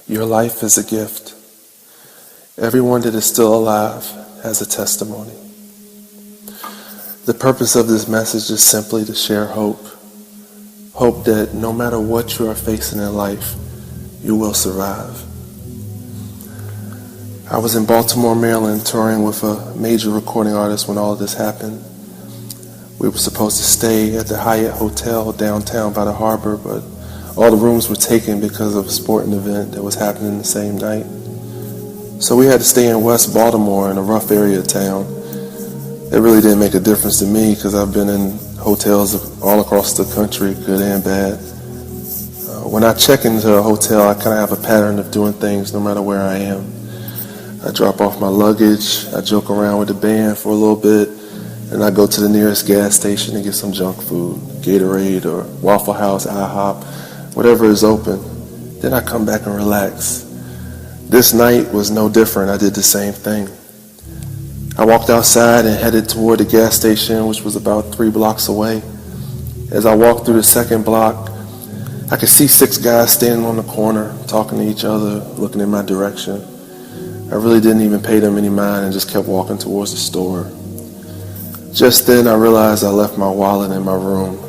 Your life is a gift. Everyone that is still alive has a testimony. The purpose of this message is simply to share hope. Hope that no matter what you are facing in life, you will survive. I was in Baltimore, Maryland, touring with a major recording artist when all of this happened. We were supposed to stay at the Hyatt Hotel downtown by the harbor, but all the rooms were taken because of a sporting event that was happening the same night. So we had to stay in West Baltimore, in a rough area of town. It really didn't make a difference to me because I've been in hotels all across the country, good and bad. When I check into a hotel, I kind of have a pattern of doing things no matter where I am. I drop off my luggage, I joke around with the band for a little bit, and I go to the nearest gas station and get some junk food, Gatorade or Waffle House, IHOP, whatever is open. Then I come back and relax. This night was no different. I did the same thing. I walked outside and headed toward the gas station, which was about 3 blocks away. As I walked through the second block, I could see 6 guys standing on the corner, talking to each other, looking in my direction. I really didn't even pay them any mind and just kept walking towards the store. Just then I realized I left my wallet in my room.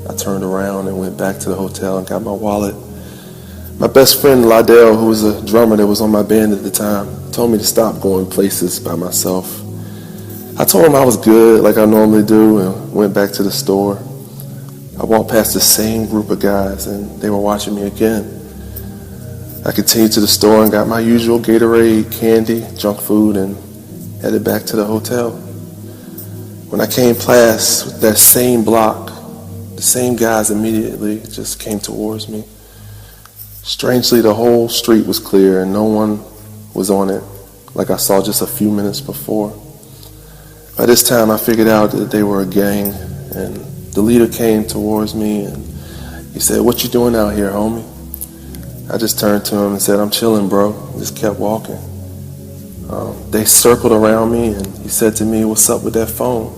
I turned around and went back to the hotel and got my wallet. My best friend Lydell, who was a drummer that was on my band at the time, told me to stop going places by myself. I told him I was good like I normally do and went back to the store. I walked past the same group of guys and they were watching me again. I continued to the store and got my usual Gatorade, candy, junk food, and headed back to the hotel. When I came past that same block, the same guys immediately just came towards me. Strangely, the whole street was clear and no one was on it like I saw just a few minutes before. By this time, I figured out that they were a gang, and the leader came towards me and he said, "What you doing out here, homie?" I just turned to him and said, "I'm chilling, bro." Just kept walking. They circled around me and he said to me, "What's up with that phone?"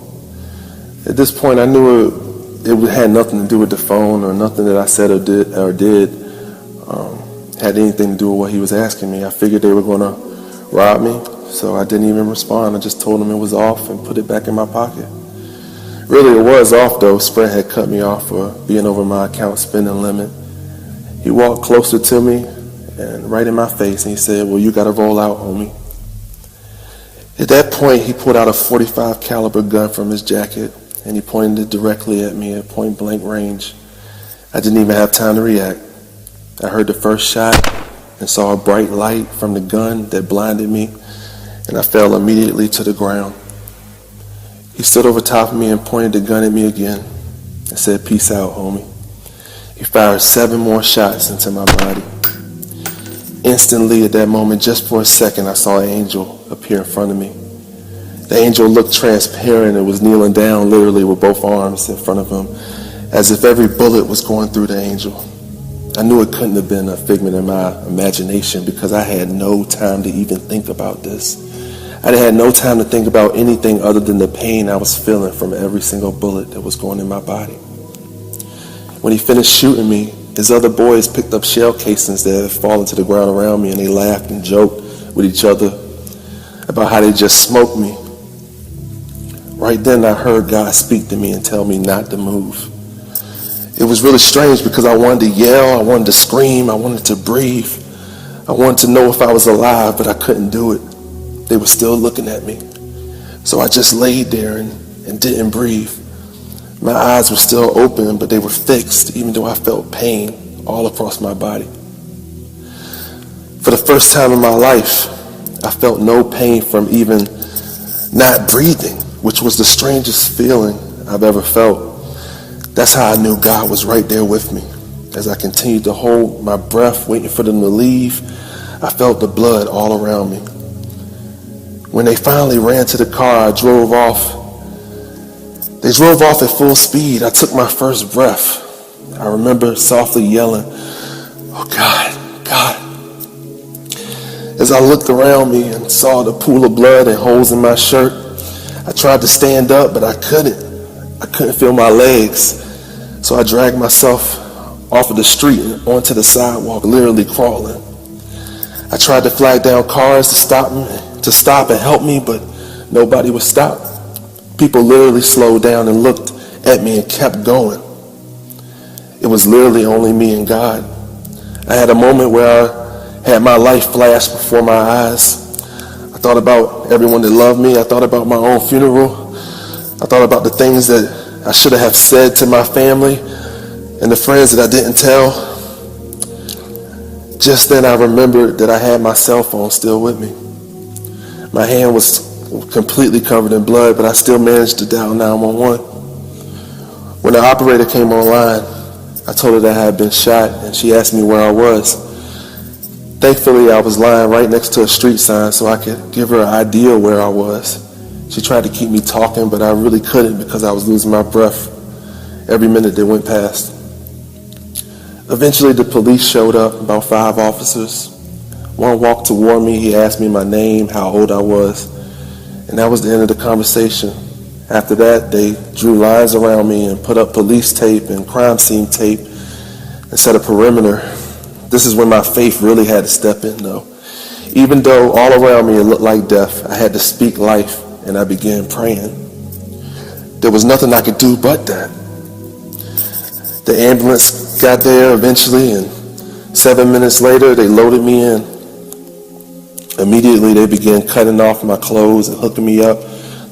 At this point, I knew it had nothing to do with the phone or nothing that I said or did had anything to do with what he was asking me. I figured they were going to rob me, so I didn't even respond. I just told him it was off and put it back in my pocket. Really, it was off, though. Sprint had cut me off for being over my account spending limit. He walked closer to me and right in my face, and he said, "Well, you got to roll out, homie." At that point, he pulled out a .45 caliber gun from his jacket, and he pointed it directly at me at point blank range. I didn't even have time to react. I heard the first shot and saw a bright light from the gun that blinded me, and I fell immediately to the ground. He stood over top of me and pointed the gun at me again and said, "Peace out, homie." He fired 7 more shots into my body. Instantly, at that moment, just for a second, I saw an angel appear in front of me. The angel looked transparent and was kneeling down literally with both arms in front of him, as if every bullet was going through the angel. I knew it couldn't have been a figment of my imagination because I had no time to even think about this. I had no time to think about anything other than the pain I was feeling from every single bullet that was going in my body. When he finished shooting me, his other boys picked up shell casings that had fallen to the ground around me, and they laughed and joked with each other about how they just smoked me. Right then, I heard God speak to me and tell me not to move. It was really strange because I wanted to yell, I wanted to scream, I wanted to breathe. I wanted to know if I was alive, but I couldn't do it. They were still looking at me. So I just laid there and didn't breathe. My eyes were still open, but they were fixed, even though I felt pain all across my body. For the first time in my life, I felt no pain from even not breathing, which was the strangest feeling I've ever felt. That's how I knew God was right there with me. As I continued to hold my breath, waiting for them to leave, I felt the blood all around me. When they finally ran to the car, I drove off. They drove off at full speed. I took my first breath. I remember softly yelling, "Oh God, God." As I looked around me and saw the pool of blood and holes in my shirt, I tried to stand up, but I couldn't. I couldn't feel my legs. So I dragged myself off of the street and onto the sidewalk, literally crawling. I tried to flag down cars to stop and help me, but nobody would stop. People literally slowed down and looked at me and kept going. It was literally only me and God. I had a moment where I had my life flash before my eyes. I thought about everyone that loved me. I thought about my own funeral. I thought about the things that I should have said to my family and the friends that I didn't tell. Just then I remembered that I had my cell phone still with me. My hand was completely covered in blood, but I still managed to dial 911. When the operator came online, I told her that I had been shot, and she asked me where I was. Thankfully, I was lying right next to a street sign so I could give her an idea where I was. She tried to keep me talking, but I really couldn't because I was losing my breath every minute that went past. Eventually, the police showed up, about 5 officers. One walked toward me. He asked me my name, how old I was, and that was the end of the conversation. After that, they drew lines around me and put up police tape and crime scene tape and set a perimeter. This is when my faith really had to step in, though. Even though all around me it looked like death, I had to speak life, and I began praying. There was nothing I could do but that. The ambulance got there eventually, and 7 minutes later, they loaded me in. Immediately, they began cutting off my clothes and hooking me up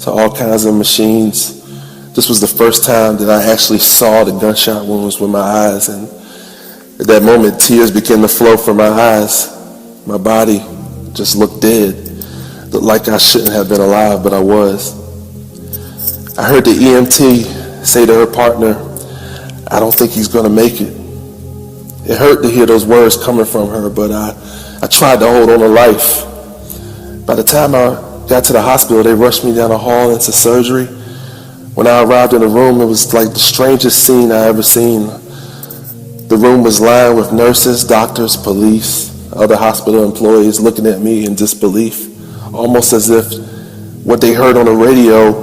to all kinds of machines. This was the first time that I actually saw the gunshot wounds with my eyes, and at that moment, tears began to flow from my eyes. My body just looked dead. Looked like I shouldn't have been alive, but I was. I heard the EMT say to her partner, "I don't think he's going to make it." It hurt to hear those words coming from her, but I tried to hold on to life. By the time I got to the hospital, they rushed me down the hall into surgery. When I arrived in the room, it was like the strangest scene I ever seen. The room was lined with nurses, doctors, police, other hospital employees looking at me in disbelief, almost as if what they heard on the radio,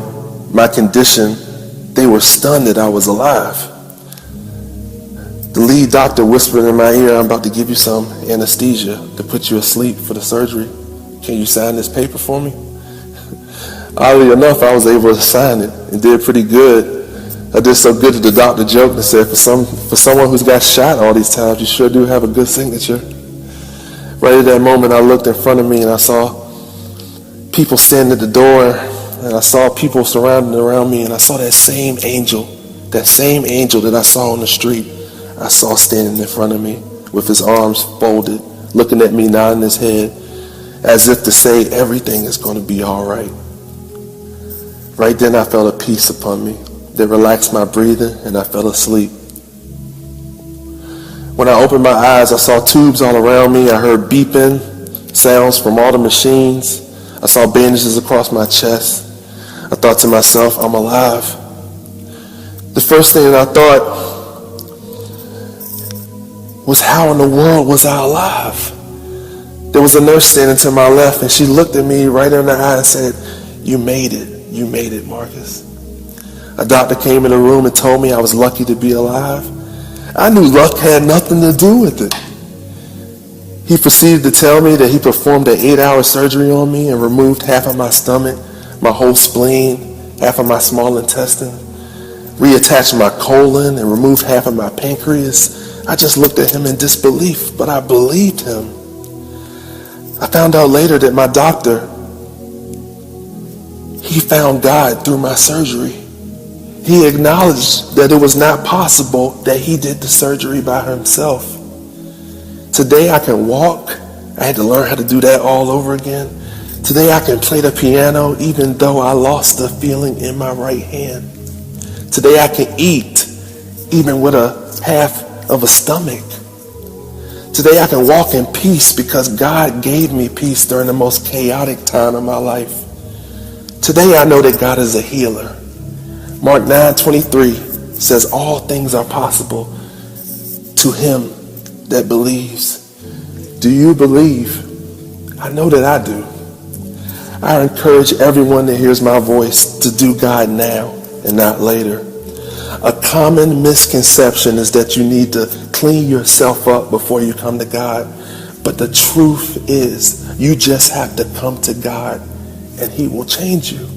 my condition, they were stunned that I was alive. The lead doctor whispered in my ear, "I'm about to give you some anesthesia to put you asleep for the surgery. Can you sign this paper for me?" Oddly enough, I was able to sign it and did pretty good. I did so good that the doctor joked and said, for someone who's got shot all these times, you sure do have a good signature. Right at that moment, I looked in front of me and I saw people standing at the door, and I saw people surrounding around me, and I saw that same angel that I saw on the street. I saw standing in front of me with his arms folded, looking at me, nodding his head, as if to say everything is going to be all right. Right then I felt a peace upon me that relaxed my breathing, and I fell asleep. When I opened my eyes, I saw tubes all around me. I heard beeping sounds from all the machines. I saw bandages across my chest. I thought to myself, I'm alive. The first thing that I thought was, how in the world was I alive? There was a nurse standing to my left, and she looked at me right in the eye and said, "You made it. You made it, Marcus." A doctor came in the room and told me I was lucky to be alive. I knew luck had nothing to do with it. He proceeded to tell me that he performed an 8-hour surgery on me and removed half of my stomach, my whole spleen, half of my small intestine, reattached my colon, and removed half of my pancreas. I just looked at him in disbelief, but I believed him. I found out later that my doctor, he found God through my surgery. He acknowledged that it was not possible that he did the surgery by himself. Today I can walk. I had to learn how to do that all over again. Today I can play the piano even though I lost the feeling in my right hand. Today I can eat even with a half of a stomach. Today I can walk in peace because God gave me peace during the most chaotic time of my life. Today I know that God is a healer. Mark 9:23 says all things are possible to him that believes. Do you believe? I know that I do. I encourage everyone that hears my voice to do God now and not later. A common misconception is that you need to clean yourself up before you come to God. But the truth is, you just have to come to God and he will change you.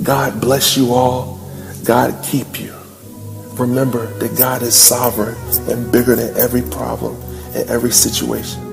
God bless you all. God keep you. Remember that God is sovereign and bigger than every problem and every situation.